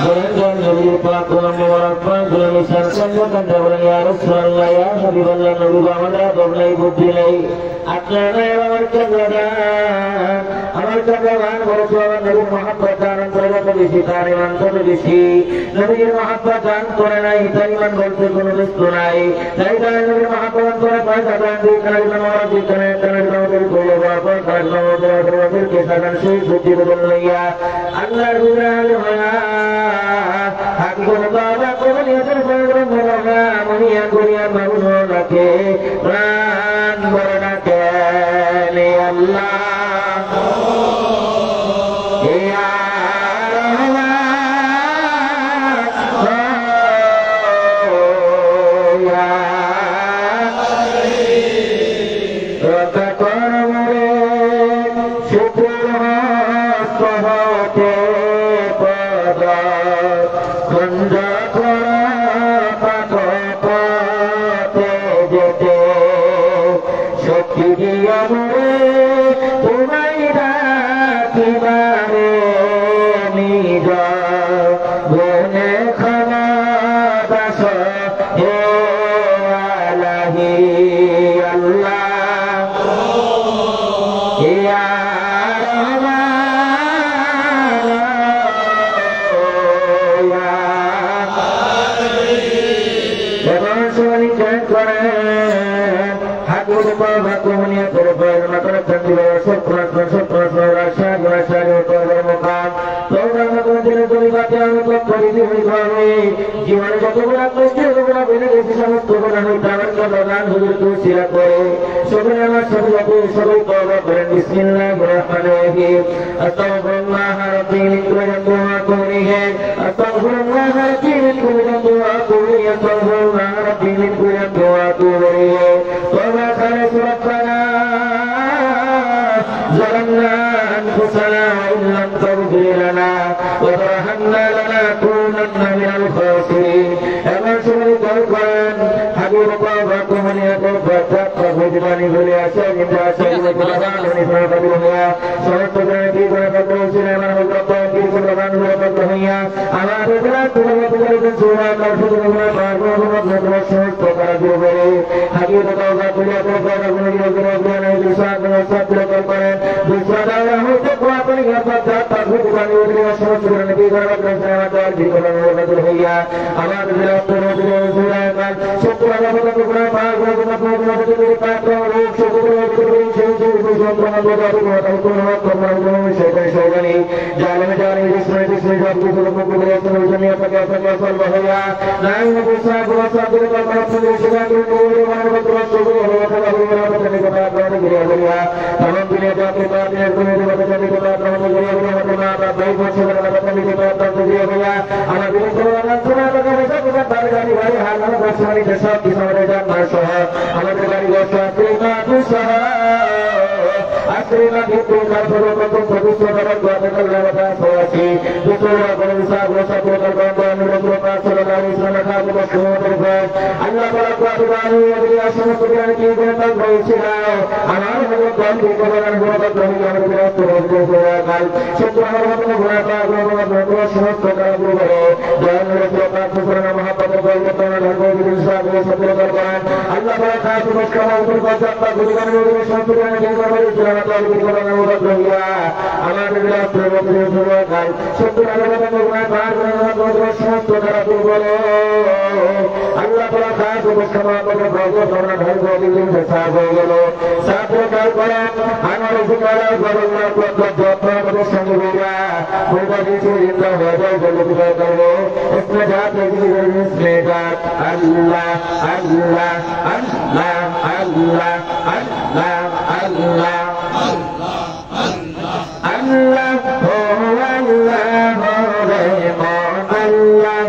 [SPEAKER 2] Jangan Nabi Pak Muhammad Pak Indonesia sanjungan dalam ya Rasulullah ya Habibullah Nabi Muhammad Rabbullah ibu dilai akhirnya awal kerjaan berjualan Nabi Muhammad dan terhadap bisi tariman terbisi Nabi Muhammad dan tunai tariman bertulis tunai dari Nabi Muhammad tunai dan di kerana orang di kerana berkuliah apa kerana berwakil kisah dan suci berdunia Allah Hati Baba Kuliah terbaru Mulana Mulia Kuliah Maulana ke Ran Baranake Ni Allah Ya জীবনে যতগুলা কষ্ট যতগুলা বেড়ে গেছে সমস্ত গুণা হইতাবার প্রধান হুজুর তো সিরা করে সবাই আমার সব যাতে সবাই তওবা করেন বিসমিল্লাহির রহমানির রহিম আস্তাগফিরুল্লাহ রাব্বি মিন কুল্লি দুআ করিহি আস্তাগফিরুল্লাহ রাব্বি মিন কুল্লি দুআ করিহি আস্তাগফিরুল্লাহ রাব্বি মিন কুল্লি দুআ করিহি তওবা করে সুবহানা ظلمنا أنفسنا وإن لم تغفر لنا وترحمنا لنكونن من الخاسرين এমন সময় করেন হাবিব বাবাকে মনে করে ভগবানী বলে আসে কিন্তু আসে ভগবান মনে করে বলিয়া সমস্ত জনে কি করে বলছেন আমার ভগবান কি করে ভগবান বলে হইয়া আমার ভগবান তোমাকে বলে সুরা কাফির বলে ভগবান সমস্ত করা দিবে হাবিব বাবা বলে ভগবান বলে বিশাল সত্য করেন বিশাল হইতে কোয়াপনি গপত ভগবান বলে সমস্ত জনে কি করে ভগবান আমার জীবন বদল হইয়া আমার দিলে সুরা কাল সত্য ভগবান পাক ভগবান পাক রূপ সত্য ভগবান সেই সৌগানি জালেমে জানি বিস্ময় বিস্ময় সব কিছু ভগবানের দুনিয়া থেকে ফসল হইয়া নাই মুসা গোসা করে কল্পনা করে সেবা করে ভগবানের ভগবান সব ভগবানের কথা আপনাদের গিয়া গিয়া তখন দিনে যাতে তাদের করে দেবতা জানি কথা আপনাদের গিয়া গিয়া ভগবান ভাই বছরের কথা লিখে আপনাদের গিয়া গিয়া আমার বিরুদ্ধে ভগবান শোনা কথা বসা কথা তার গাড়ি ভাই হাল না বছরই সব কিছু আমাদের জানা সহ আমাদের গাড়ি বসা প্রেমা দুসহ আশ্রীমা ভিত্তি কার্যকর কত প্রতিষ্ঠানের কথা কল্যাণতা সহায়ী দুটোরা বলসা গোসা প্রকার বন্ধ সাল্লাল্লাহু আলাইহি ওয়াসাল্লাম কাছে শুনতে আল্লাহ পাক বাড়ি এর সমস্ত জ্ঞান কি করে হয়েছিল আমার ভগবান কি করে ভগবান প্রভু আমাদের বিরাট করে কাল সত্য আমার ভগবান গুণা পাক ভগবান সমস্ত কাজ করে দয়াল প্রকাশ সুবহান মহাপ্রভু ভগবান ভগবান সাহেব সত্য করেন আল্লাহ পাক খাস মুশকিল উপর কথা ভগবান এর সমস্ত জ্ঞান কি করে আমাদের বিরাট প্রভু কাল সত্য আমার ভগবান পাক ভগবান সমস্ত কাজ করে আল্লাহ তাআলা খাস মুশকিল ভগবান ভাই দিন সাফ হয়ে গেল সাফ কাল করে আমার উপকার ভগবান প্রত্যেক সঙ্গে হইয়া ভগবান জিন্দা হয়ে যায় জগৎ করবে इसमें जात इसमें जात अल्लाह अल्लाह अल्लाह अल्लाह अल्लाह अल्लाह अल्लाह हो अल्लाह हो रे मोहन अल्लाह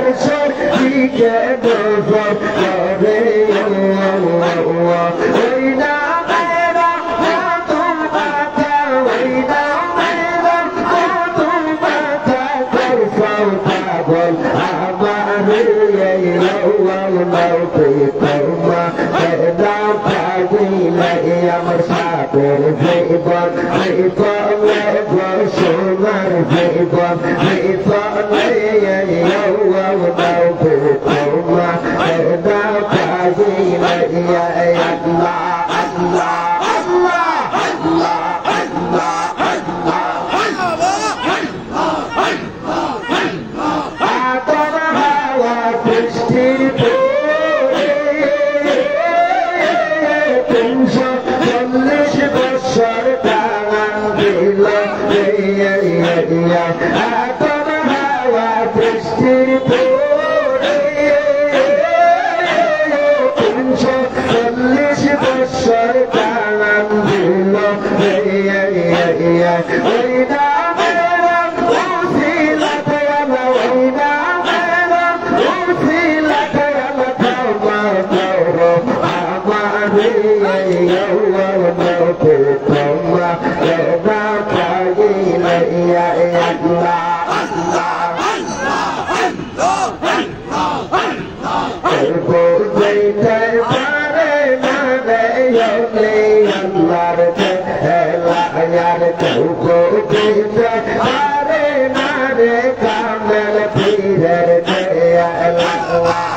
[SPEAKER 1] আরশের দিকে নজর করে ওই নামেরা কত মাথা ওই নামেরা কত মাথা করছাও পাগল আমার এই লাউতে তোমা না পাগিলে আমার সাপের জীবন জীবনে সোনার জীবন জীবনে লাউতে তোমা না পাগিলে আল্লাহ আল্লাহ আল্লাহ আল্লাহ আল্লাহ আতর হাওয়া বৃষ্টির পরে 340 বছর টান দিল আতর হাওয়া বৃষ্টির পরে 340 বছর টান দিল ওই নামেরা উসিলাতে ওই নামেরা উসিলাতে আমার তোমরা না পাইলে আল্লাহ বলতে পারে না রে আল্লাহর খেলায়ার কেউ বলতে পারে না রে কামেল পীরের খেলা আল্লাহ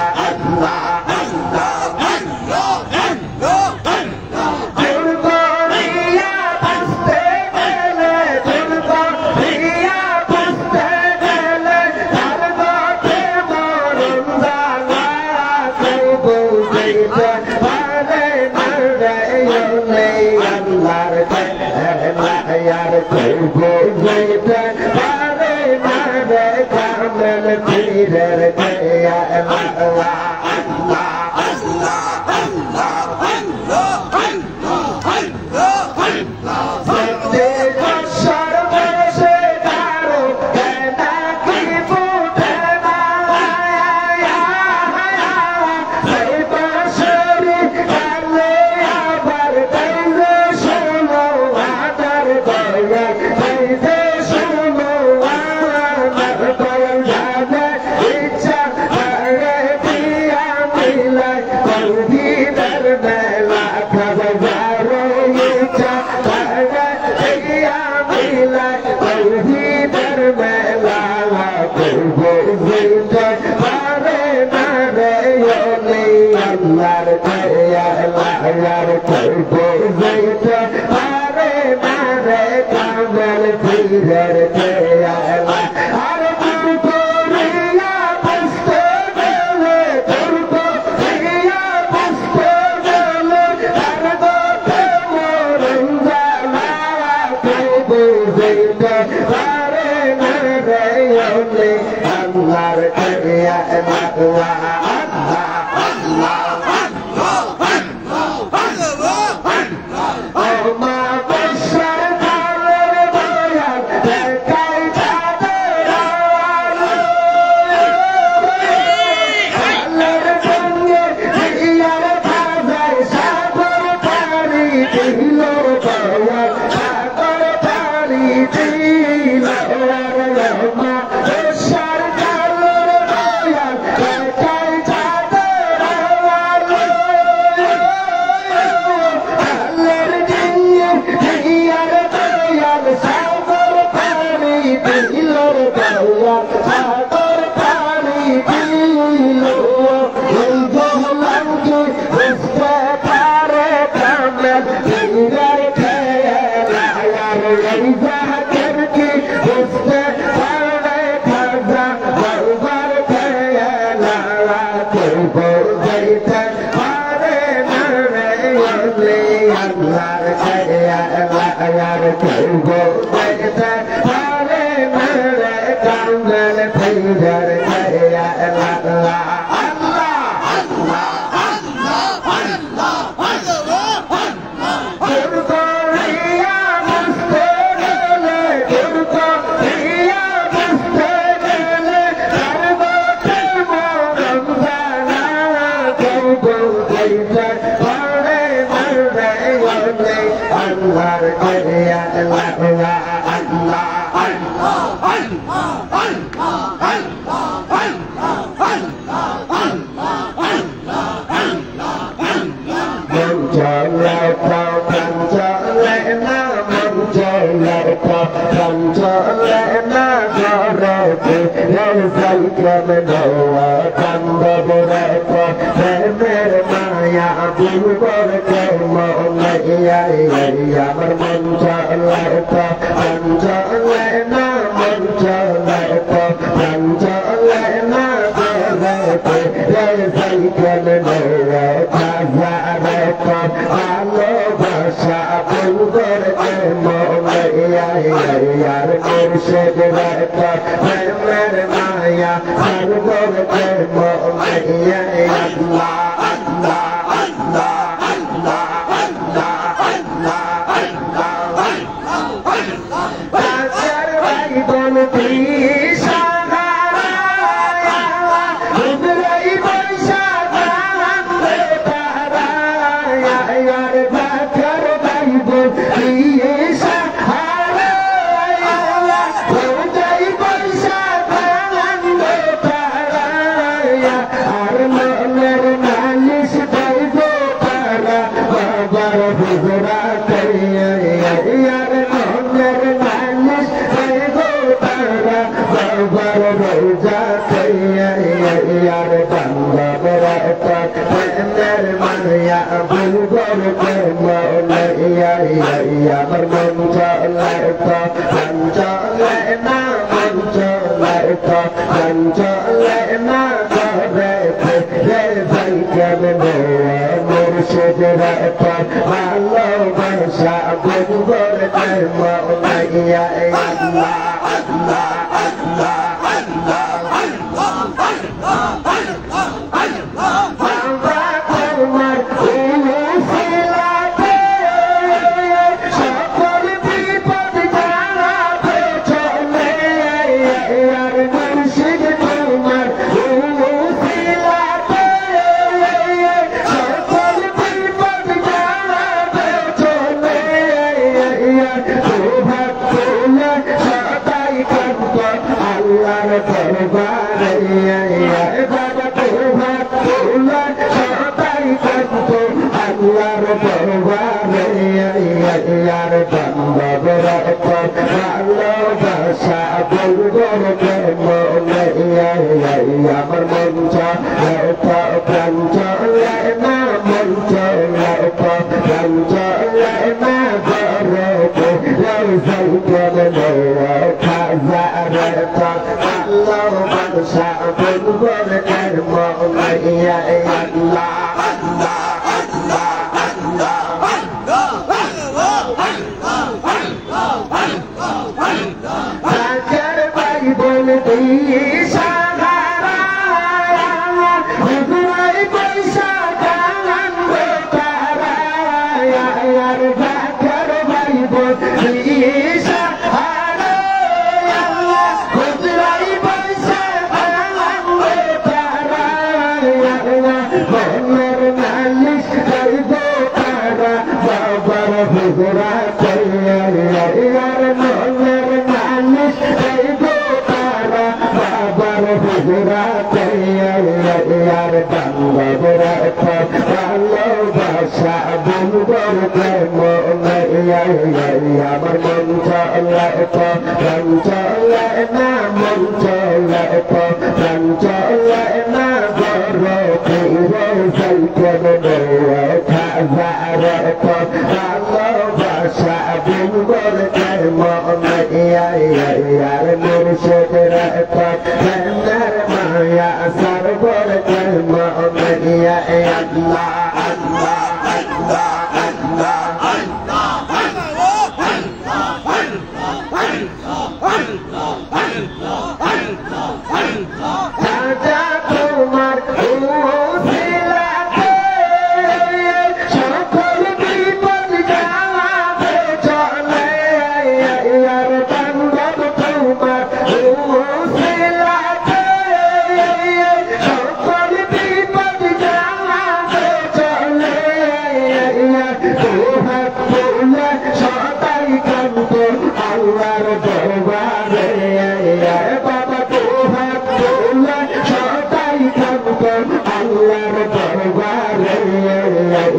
[SPEAKER 1] Baba,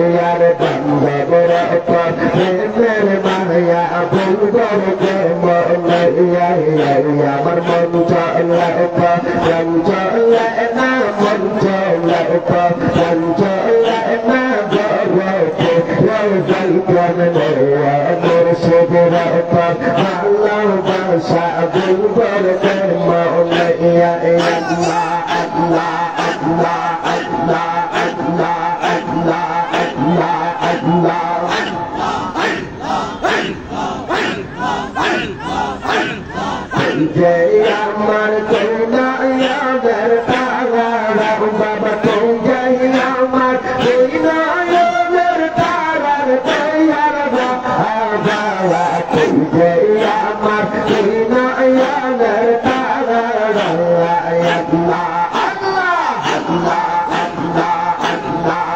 [SPEAKER 1] यार बंदर पर मेरे माया बुलबुल के मोलैया আমার মন চলে প্রাণ চলে না মন চলে প্রাণ চলে না জগতে রোজাই প্রাণ দেওয়া মুর্শিদের ভালোবাসা বুলবুল কে মোলैया আল্লাহ আল্লাহ আল্লাহ আল্লাহ আল্লাহ আল্লাহ আল্লাহ যে আমার কইনায়াদের তারা বাবা তুই যে আমার কইনায়াদের তারার তৈয়ার বাবা তুই যে আমার কইনায়াদের তারার আল্লাহ আল্লাহ আল্লাহ আল্লাহ আল্লাহ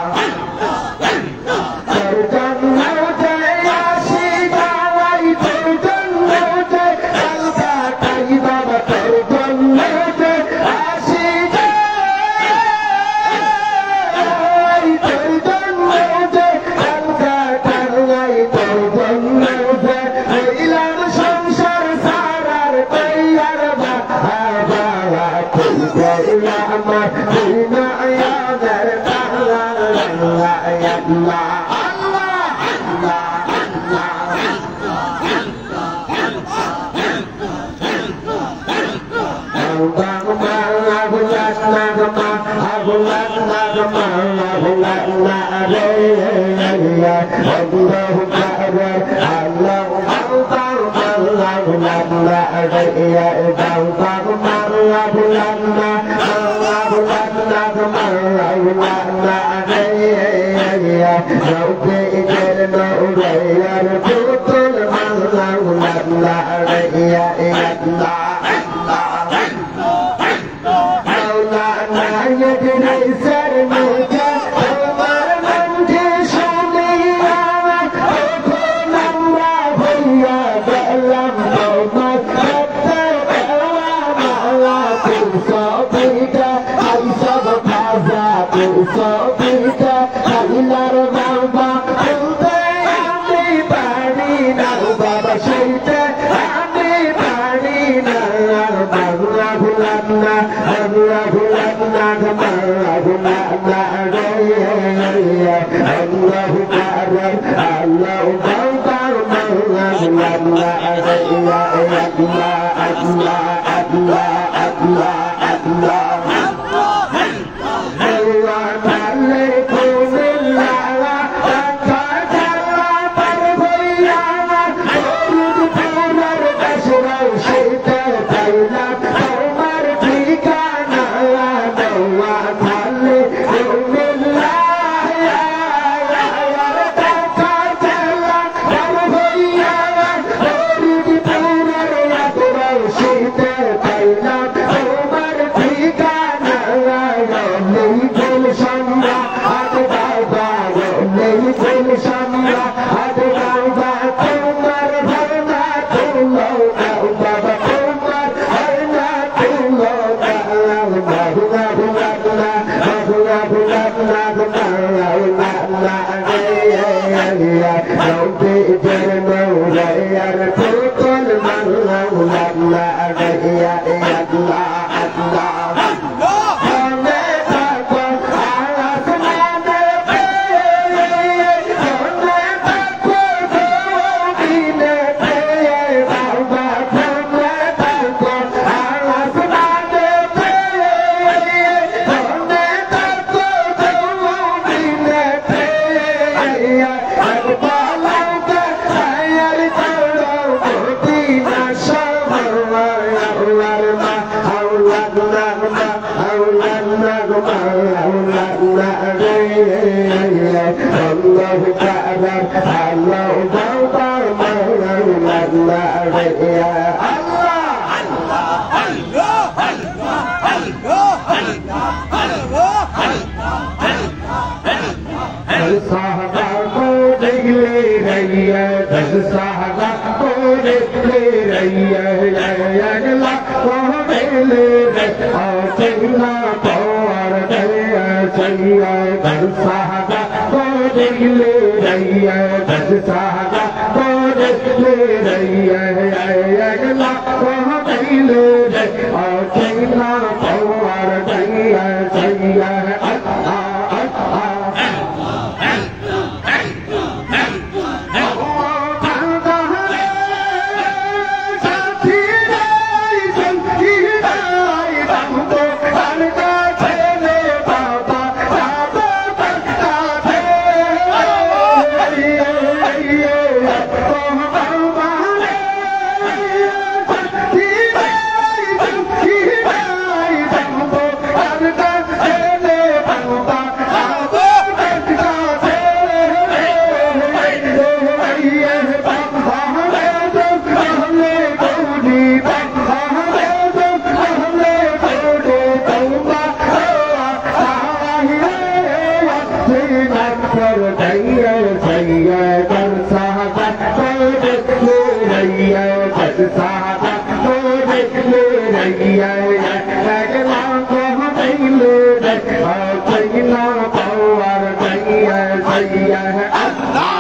[SPEAKER 1] তোর জন্য যে আসি গাওয়াই তোর জন্য যে কালকাটাই বাবা তোর জন্য যে আসি গাওয়াই তোর জন্য যে কালকাটাই তোর জন্য যে হইলাম সংসার সারার তৈয়ার বাবা তুই যে আমার কইনায়াদের তারা আল্লাহ আল্লাহ नहीं ले रही है बस सादा बोले ले रही है अगला कहाँ नहीं ले रही और चैना पवार नहीं है सही है
[SPEAKER 3] Allah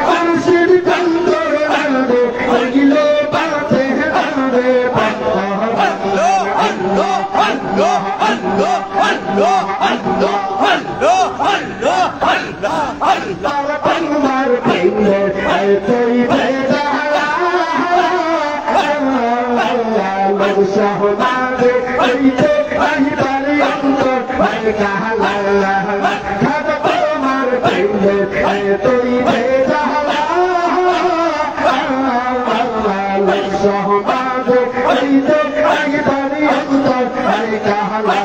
[SPEAKER 1] মুর্শিদ কন্দর নাদে হইলে পাতে নাদে তোমার প্রেমে তুই বেজালা সহবাদে হইতে আহিবারে অন্তর কাহালা তোমার প্রেমে তুই বেজালা সহবাদে হইতে আহিবারে অন্তর কাহালা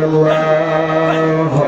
[SPEAKER 1] Allah